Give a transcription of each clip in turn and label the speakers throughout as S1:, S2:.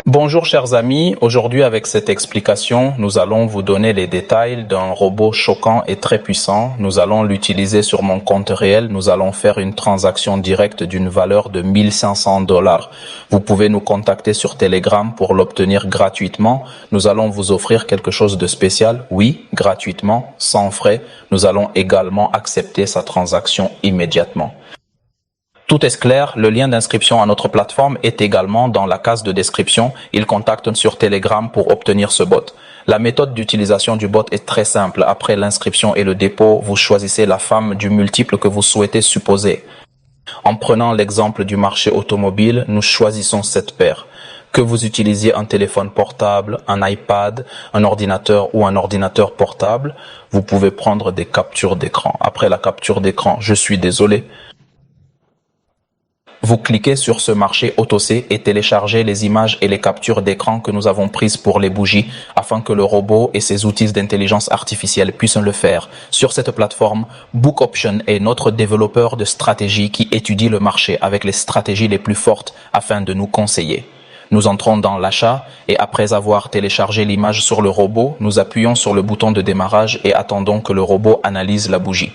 S1: Bonjour chers amis, aujourd'hui avec cette explication, nous allons vous donner les détails d'un robot choquant et très puissant. Nous allons l'utiliser sur mon compte réel, nous allons faire une transaction directe d'une valeur de 1500 $. Vous pouvez nous contacter sur Telegram pour l'obtenir gratuitement. Nous allons vous offrir quelque chose de spécial, oui, gratuitement, sans frais. Nous allons également accepter sa transaction immédiatement. Tout est clair, le lien d'inscription à notre plateforme est également dans la case de description. Ils contactent sur Telegram pour obtenir ce bot. La méthode d'utilisation du bot est très simple. Après l'inscription et le dépôt, vous choisissez la femme du multiple que vous souhaitez supposer. En prenant l'exemple du marché automobile, nous choisissons cette paire. Que vous utilisiez un téléphone portable, un iPad, un ordinateur ou un ordinateur portable, vous pouvez prendre des captures d'écran. Après la capture d'écran, je suis désolé. Vous cliquez sur ce marché OTC et téléchargez les images et les captures d'écran que nous avons prises pour les bougies afin que le robot et ses outils d'intelligence artificielle puissent le faire. Sur cette plateforme, BookOption est notre développeur de stratégie qui étudie le marché avec les stratégies les plus fortes afin de nous conseiller. Nous entrons dans l'achat et après avoir téléchargé l'image sur le robot, nous appuyons sur le bouton de démarrage et attendons que le robot analyse la bougie.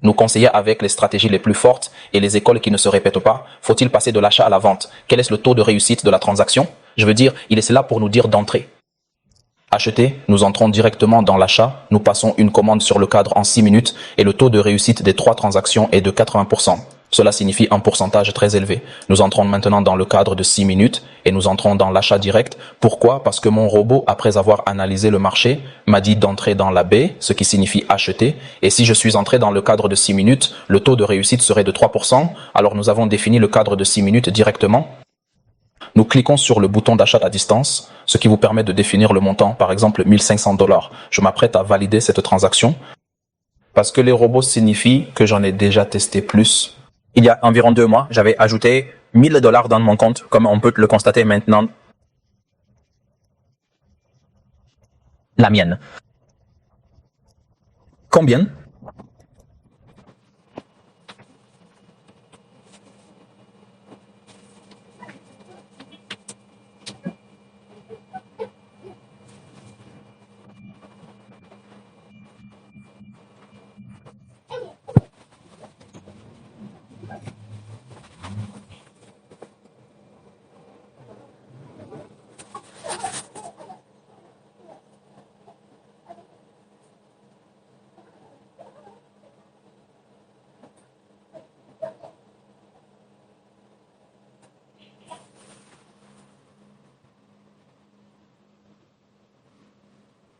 S1: Nous conseiller avec les stratégies les plus fortes et les écoles qui ne se répètent pas. Faut-il passer de l'achat à la vente? Quel est le taux de réussite de la transaction? Je veux dire, il est là pour nous dire d'entrer. Acheter, nous entrons directement dans l'achat. Nous passons une commande sur le cadre en 6 minutes et le taux de réussite des 3 transactions est de 80%. Cela signifie un pourcentage très élevé. Nous entrons maintenant dans le cadre de 6 minutes et nous entrons dans l'achat direct. Pourquoi? Parce que mon robot, après avoir analysé le marché, m'a dit d'entrer dans la baie, ce qui signifie acheter. Et si je suis entré dans le cadre de 6 minutes, le taux de réussite serait de 3%. Alors nous avons défini le cadre de 6 minutes directement. Nous cliquons sur le bouton d'achat à distance, ce qui vous permet de définir le montant, par exemple 1500 $. Je m'apprête à valider cette transaction parce que les robots signifient que j'en ai déjà testé plus. Il y a environ 2 mois, j'avais ajouté 1000 $ dans mon compte, comme on peut le constater maintenant. La mienne. Combien?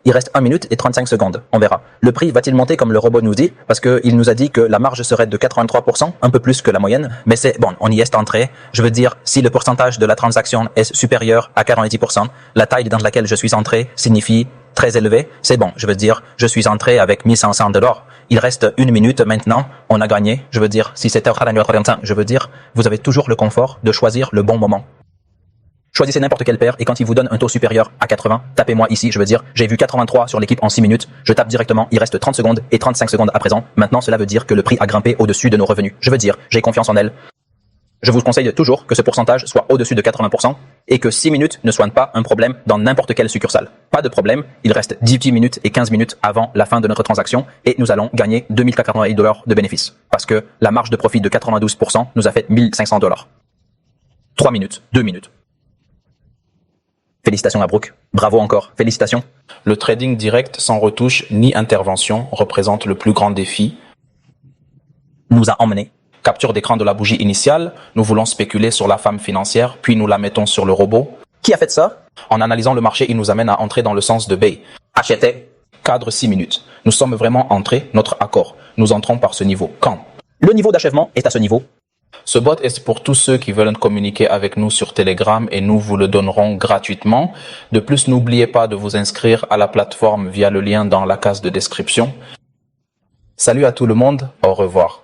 S1: Il reste 1 minute et 35 secondes. On verra. Le prix va-t-il monter comme le robot nous dit? Parce qu'il nous a dit que la marge serait de 83%, un peu plus que la moyenne. Mais c'est bon, on y est entré. Je veux dire, si le pourcentage de la transaction est supérieur à 90%, la taille dans laquelle je suis entré signifie très élevé. C'est bon, je veux dire, je suis entré avec 1500 $. Il reste 1 minute maintenant. On a gagné. Je veux dire, si c'est je veux dire, vous avez toujours le confort de choisir le bon moment. Choisissez n'importe quelle paire et quand il vous donne un taux supérieur à 80, tapez-moi ici, je veux dire, j'ai vu 83 sur l'équipe en 6 minutes, je tape directement, il reste 30 secondes et 35 secondes à présent. Maintenant, cela veut dire que le prix a grimpé au-dessus de nos revenus. Je veux dire, j'ai confiance en elle. Je vous conseille toujours que ce pourcentage soit au-dessus de 80% et que 6 minutes ne soient pas un problème dans n'importe quelle succursale. Pas de problème, il reste 10 minutes et 15 minutes avant la fin de notre transaction et nous allons gagner 2088 $ de bénéfices parce que la marge de profit de 92% nous a fait 1500 $. 3 minutes, 2 minutes. Félicitations à Brooke. Bravo encore. Félicitations. Le trading direct sans retouche ni intervention représente le plus grand défi. Nous a emmené. Capture d'écran de la bougie initiale. Nous voulons spéculer sur la femme financière, puis nous la mettons sur le robot. Qui a fait ça? En analysant le marché, il nous amène à entrer dans le sens de Bay. Acheter. Cadre 6 minutes. Nous sommes vraiment entrés, notre accord. Nous entrons par ce niveau. Quand? Le niveau d'achèvement est à ce niveau. Ce bot est pour tous ceux qui veulent communiquer avec nous sur Telegram et nous vous le donnerons gratuitement. De plus, n'oubliez pas de vous inscrire à la plateforme via le lien dans la case de description. Salut à tout le monde, au revoir.